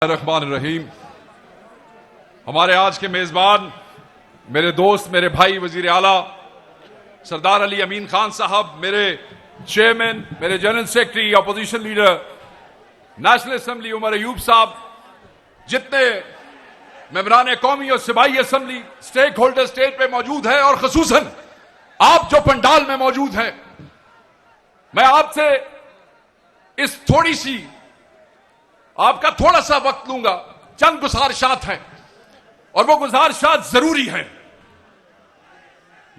रहमान रहीम। हमारे आज के मेजबान मेरे दोस्त, मेरे भाई वजीर आला सरदार अली अमीन खान साहब, मेरे चेयरमैन, मेरे general secretary, opposition leader national assembly Umar Ayub साहब, जितने मेंबरान कौमी और सिपाही असेंबली स्टेक होल्डर स्टेज पे मौजूद है और खसूसन आप जो पंडाल में मौजूद हैं, मैं आपसे इस थोड़ी सी आपका थोड़ा सा वक्त लूंगा। चंद गुजारिशात हैं और वो गुजारिशात जरूरी हैं।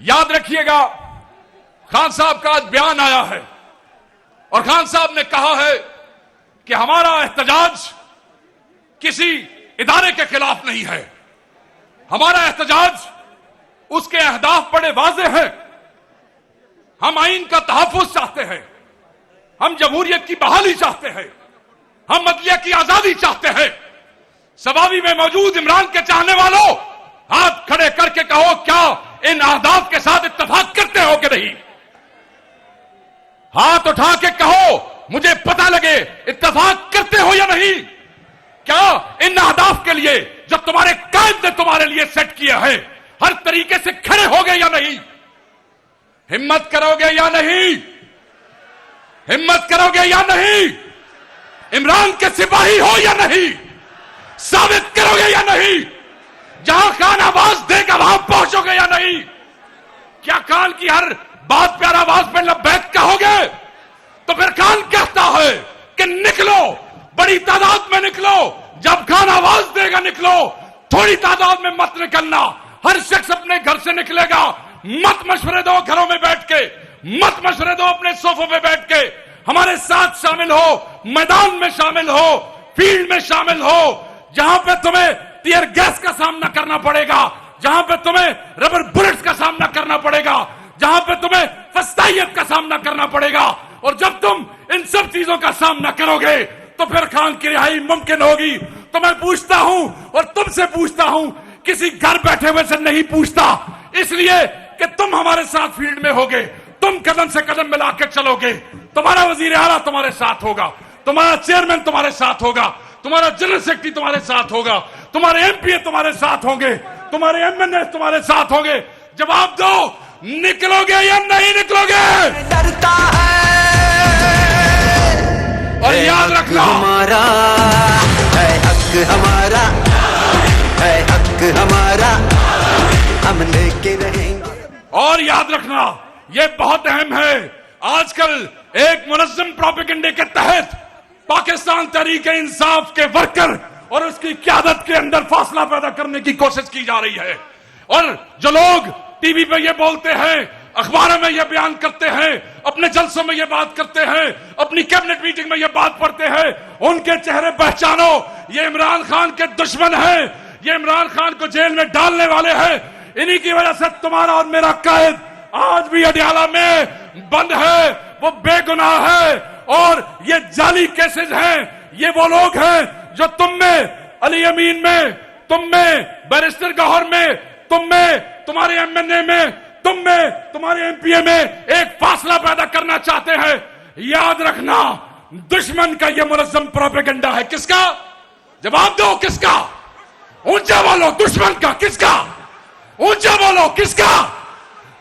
याद रखिएगा, खान साहब का आज बयान आया है और खान साहब ने कहा है कि हमारा एहतजाज किसी इदारे के खिलाफ नहीं है। हमारा एहतजाज, उसके अहदाफ बड़े वाज़े हैं। हम आइन का तहफ़्फ़ुज़ चाहते हैं, हम जमहूरियत की बहाली चाहते हैं, हम अदलिया की आजादी चाहते हैं। सवावी में मौजूद इमरान के चाहने वालों, हाथ खड़े करके कहो, क्या इन अहदाफ के साथ इत्तेफाक करते हो कि नहीं? हाथ उठा के कहो, मुझे पता लगे इत्तेफाक करते हो या नहीं। क्या इन अहदाफ के लिए जो तुम्हारे कायद ने तुम्हारे लिए सेट किया है, हर तरीके से खड़े होगे या नहीं? हिम्मत करोगे या नहीं? हिम्मत करोगे या नहीं? इमरान के सिपाही हो या नहीं? साबित करोगे या नहीं? जहां खान आवाज देगा वहां पहुंचोगे या नहीं? क्या खान की हर बात पर आवाज में लब्बैक कहोगे? तो फिर खान कहता है कि निकलो, बड़ी तादाद में निकलो, जब खान आवाज देगा निकलो, थोड़ी तादाद में मत निकलना। हर शख्स अपने घर से निकलेगा, मत मशवरे दो घरों में बैठ के, मत मशवरे दो अपने सोफों पे बैठ के। हमारे साथ शामिल हो, मैदान में शामिल हो, फील्ड में शामिल हो, जहां पे तुम्हें टीयर गैस का सामना करना पड़ेगा, जहां पे तुम्हें रबर बुलेट्स का सामना करना पड़ेगा, जहां पे तुम्हें फस्तायत का सामना करना पड़ेगा। और जब तुम इन सब चीजों का सामना करोगे तो फिर खान की रिहाई मुमकिन होगी। तो मैं पूछता हूं और तुमसे पूछता हूं, किसी घर बैठे हुए से नहीं पूछता, इसलिए कि तुम हमारे साथ फील्ड में होगे, तुम कदम से कदम मिला के चलोगे, तुम्हारा वजीर आला तुम्हारे साथ होगा, तुम्हारा चेयरमैन तुम्हारे साथ होगा, तुम्हारा जनरल सेक्रेटरी तुम्हारे साथ होगा, तुम्हारे एमपीए तुम्हारे साथ होंगे, तुम्हारे एमएनए तुम्हारे साथ होंगे। जवाब दो, निकलोगे या नहीं निकलोगे? डरता है और याद रखना, हमारा है हक, हमारा है हक, हमारा हम लेके रहेंगे। और याद रखना, यह बहुत अहम है। आजकल एक मुनज़्ज़म प्रोपेगेंडे के तहत पाकिस्तान तहरीक-ए-इंसाफ के वर्कर और उसकी क़यादत के अंदर फासला पैदा करने की कोशिश की जा रही है। और जो लोग टीवी पे ये बोलते हैं, अखबारों में ये बयान करते हैं, अपने जलसों में ये बात करते हैं, अपनी कैबिनेट मीटिंग में ये बात पढ़ते हैं, उनके चेहरे पहचानो। ये इमरान खान के दुश्मन हैं, ये इमरान खान को जेल में डालने वाले हैं। इन्हीं की वजह से तुम्हारा और मेरा कायद आज भी अडियाला में बंद है, वो बेगुनाह है। और ये जाली केसेस हैं, ये वो लोग हैं जो तुम में, अली अमीन में, तुम में, बैरिस्टर गौहर में, तुम में, तुम्हारे एमएनए में, तुम में, तुम्हारे एमपीए में एक फासला पैदा करना चाहते हैं। याद रखना, दुश्मन का ये मुनज़्ज़म प्रोपेगेंडा है। किसका? जवाब दो, किसका? ऊंचा बोलो, दुश्मन का। किसका? ऊंचा बोलो, किसका?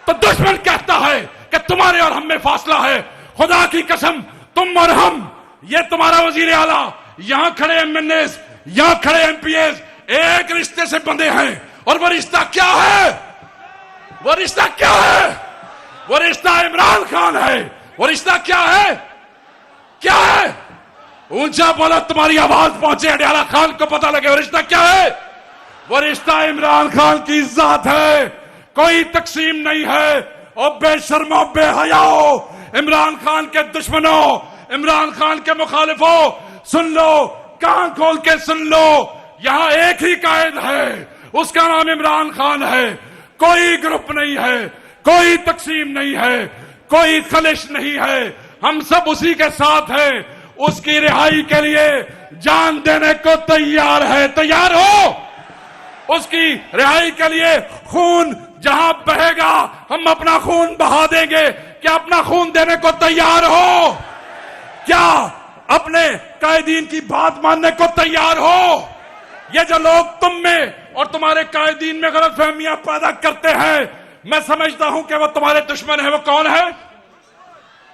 तो दुश्मन कहता है कि तुम्हारे और हम में फासला है। खुदा की कसम, तुम और हम, ये तुम्हारा वजीर आला, यहां खड़े एमएनए, यहां खड़े एमपीएस एक रिश्ते से बंधे हैं। और वो रिश्ता क्या है? वो रिश्ता क्या है? वो रिश्ता इमरान खान है। वो रिश्ता क्या है? क्या है? ऊंचा बोलो, तुम्हारी आवाज पहुंचे, अडियाला खान को पता लगे। वो रिश्ता क्या है? वो रिश्ता इमरान खान की इज्जत है, कोई तकसीम नहीं है। और बेशर्मो, बेहयाओ, इमरान खान के दुश्मनों, इमरान खान के मुखालिफों, सुन लो, कान खोल के सुन लो, यहां एक ही कायद है, उसका नाम इमरान खान है। कोई ग्रुप नहीं है, कोई तकसीम नहीं है, कोई खलिश नहीं है। हम सब उसी के साथ हैं। उसकी रिहाई के लिए जान देने को तैयार है। तैयार हो? उसकी रिहाई के लिए खून जहां बहेगा हम अपना खून बहा देंगे। क्या अपना खून देने को तैयार हो? क्या अपने कायदीन की बात मानने को तैयार हो। ये जो लोग तुम में और तुम्हारे कायदीन में गलतफहमियां पैदा करते हैं, मैं समझता हूं कि वो तुम्हारे दुश्मन है। वो कौन है?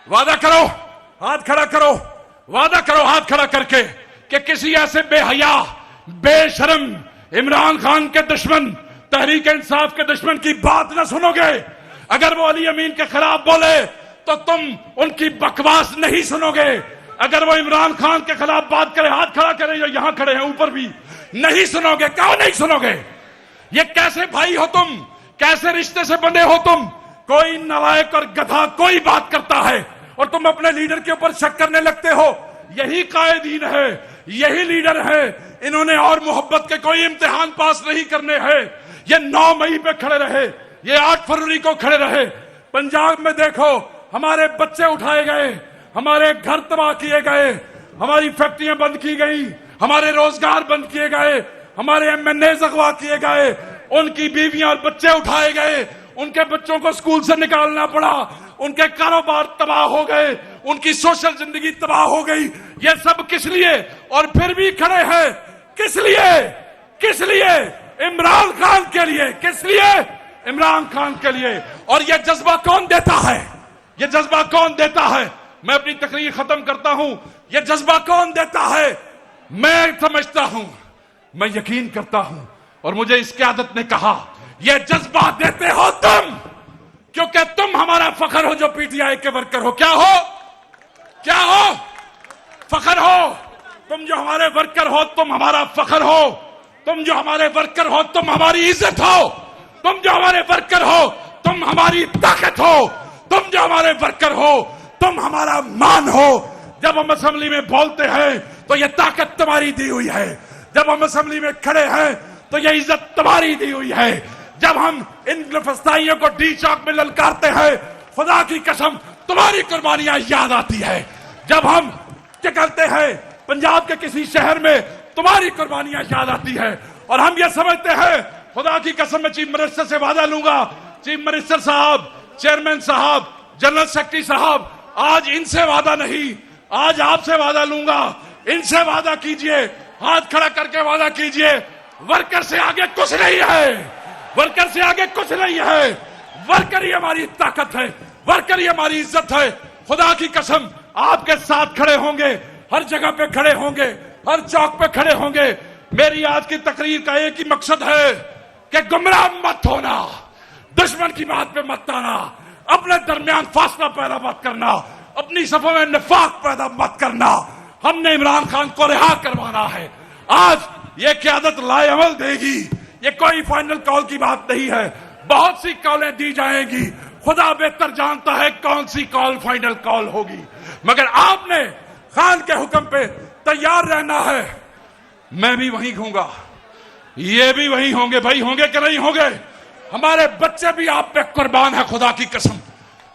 वादा करो, हाथ खड़ा करो, वादा करो हाथ खड़ा करके कि किसी ऐसे बेहया बेशरम इमरान खान के दुश्मन, तहरीक इंसाफ के दुश्मन की बात न सुनोगे। अगर वो अली अमीन के खिलाफ बोले तो तुम उनकी बकवास नहीं सुनोगे। अगर वो इमरान खान के खिलाफ बात करे, हाथ खड़ा करे, जो यहां खड़े हैं ऊपर भी, नहीं सुनोगे। क्यों नहीं सुनोगे? ये कैसे भाई हो तुम? कैसे रिश्ते से बंधे हो तुम? कोई नालायक और गधा कोई बात करता है और तुम अपने लीडर के ऊपर शक करने लगते हो। यही कायदीन है, यही लीडर है। इन्होंने और मोहब्बत के कोई इम्तिहान पास नहीं करने हैं। ये 9 मई पे खड़े रहे, ये 8 फरवरी को खड़े रहे। पंजाब में देखो, हमारे बच्चे उठाए गए, हमारे घर तबाह किए गए, हमारी फैक्ट्रियां बंद की गई, हमारे रोजगार बंद किए गए, हमारे एमएनए अगवा किए गए, उनकी बीवियां और बच्चे उठाए गए, उनके बच्चों को स्कूल से निकालना पड़ा, उनके कारोबार तबाह हो गए, उनकी सोशल जिंदगी तबाह हो गई। ये सब किस लिए? और फिर भी खड़े हैं किस लिए? किस लिए? इमरान खान के लिए। किस लिए? इमरान खान के लिए। और ये जज्बा कौन देता है? ये जज्बा कौन देता है? मैं अपनी तकरीर खत्म करता हूं। ये जज्बा कौन देता है? मैं समझता हूं, मैं यकीन करता हूं, और मुझे इस क़यादत ने कहा, ये जज्बा देते हो तुम, क्योंकि तुम हमारा फखर हो जो पीटीआई के वर्कर हो। क्या हो? क्या हो? फखर हो। तुम जो हमारे वर्कर हो, तुम हमारा फखर हो। तुम जो हमारे वर्कर हो, तुम हमारी इज्जत हो। तुम जो हमारे वर्कर हो, तुम हमारी ताकत हो। तुम जो हमारे वर्कर हो, तुम हमारा मान हो। जब हम असेंबली में बोलते हैं तो यह ताकत तुम्हारी दी हुई है। जब हम असेंबली में खड़े हैं तो यह इज्जत तुम्हारी दी हुई है। जब हम इन फस्ताइयों को डी चौक में ललकारते हैं, खुदा की कसम तुम्हारी कुर्बानियां याद आती है। जब हम चलते हैं पंजाब के किसी शहर में, तुम्हारी कुर्बानियां याद आती है। और हम ये समझते हैं, खुदा की कसम मैं चीफ मिनिस्टर से वादा लूंगा, चीफ मिनिस्टर साहब, चेयरमैन साहब, जनरल सेक्रेटरी साहब, आज इनसे वादा नहीं, आज आपसे वादा लूंगा। इनसे वादा कीजिए, हाथ खड़ा करके वादा कीजिए, वर्कर से आगे कुछ नहीं है। वर्कर से आगे कुछ नहीं है। वर्कर ही हमारी ताकत है, वर्कर ही हमारी इज्जत है। खुदा की कसम आपके साथ खड़े होंगे, हर जगह पे खड़े होंगे, हर चौक पे खड़े होंगे। मेरी आज की तकरीर का एक ही मकसद है कि गुमराह मत होना, दुश्मन की बात पे मत आना, अपने दरमियान फासला पैदा मत करना, अपनी सफों में निफाक पैदा मत करना। हमने इमरान खान को रिहा करवाना है। आज ये क़यादत लाएअमल देगी। ये कोई फाइनल कॉल की बात नहीं है, बहुत सी कॉलें दी जाएंगी। खुदा बेहतर जानता है कौन सी कॉल फाइनल कॉल होगी, मगर आपने खान के हुक्म पे तैयार रहना है। मैं भी वहीं होऊंगा, ये भी वहीं होंगे। भाई होंगे कि नहीं होंगे? हमारे बच्चे भी आप पे कुर्बान है। खुदा की कसम,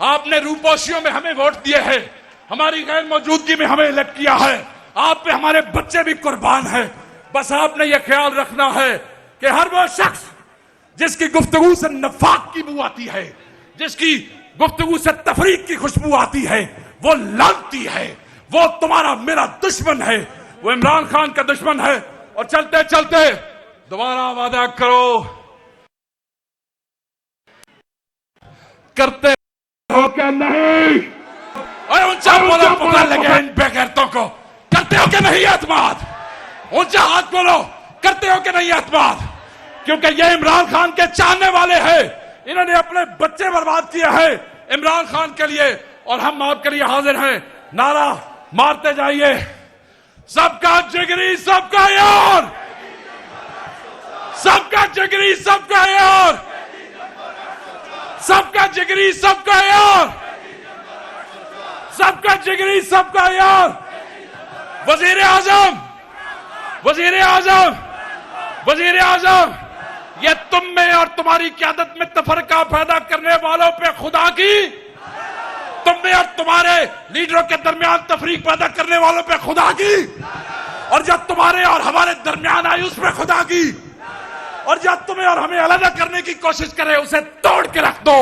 आपने रूपोशियों में हमें वोट दिए हैं, हमारी गैर मौजूदगी में हमें इलेक्ट किया है। आप पे हमारे बच्चे भी कुर्बान है। बस आपने ये ख्याल रखना है कि हर वो शख्स जिसकी गुफ्तगू से नफाक की बू आती है, जिसकी गुफ्तगू से तफरीक की खुशबू आती है, वो लानती है, वो तुम्हारा मेरा दुश्मन है, वो इमरान खान का दुश्मन है। और चलते चलते दोबारा वादा करो, करते हो क्या नहीं? और ऊंचा बोलो, पकड़ लगे इन बेगैरतों को। करते हो क्या नहीं एतमाद? ऊंचा हाथ बोलो, करते हो क्या नहीं एतमाद? क्योंकि ये इमरान खान के चाहने वाले हैं। इन्होंने अपने बच्चे बर्बाद किए हैं इमरान खान के लिए, और हम आपके लिए हाजिर हैं। नारा मारते जाइए, सबका जिगरी सबका यार, सबका जिगरी सबका यार, सबका जिगरी सबका यार, सबका जिगरी सबका यार। वजीर आजम, वजीर आजम, वजीर आजम, ये तुम में और तुम्हारी क़यादत में तफरका पैदा करने वालों पे खुदा की, तुम में और तुम्हारे लीडरों के दरमियान तफरीक पैदा करने वालों पे खुदा की, और जब तुम्हारे और हमारे दरमियान आई उस पे खुदा की, और जब तुम्हें और हमें अलग करने की कोशिश करे उसे तोड़ के रख दो।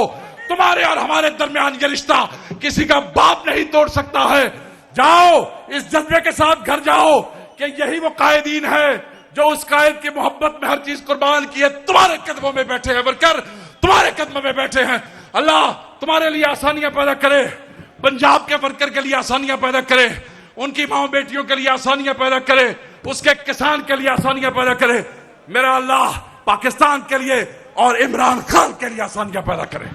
तुम्हारे और हमारे दरमियान ये रिश्ता किसी का बाप नहीं तोड़ सकता है। जाओ, इस जज्बे के साथ घर जाओ कि यही वो कायदीन है जो उस कायद की मोहब्बत में हर चीज कुर्बान की है। तुम्हारे कदमों में बैठे हैं वर्कर, तुम्हारे कदमों में बैठे हैं। अल्लाह तुम्हारे लिए आसानियां पैदा करे, पंजाब के वर्कर के लिए आसानियां पैदा करे, उनकी माओ बेटियों के लिए आसानियां पैदा करे, उसके किसान के लिए आसानियां पैदा करे। मेरा अल्लाह पाकिस्तान के लिए और इमरान खान के लिए आसानियां पैदा करे।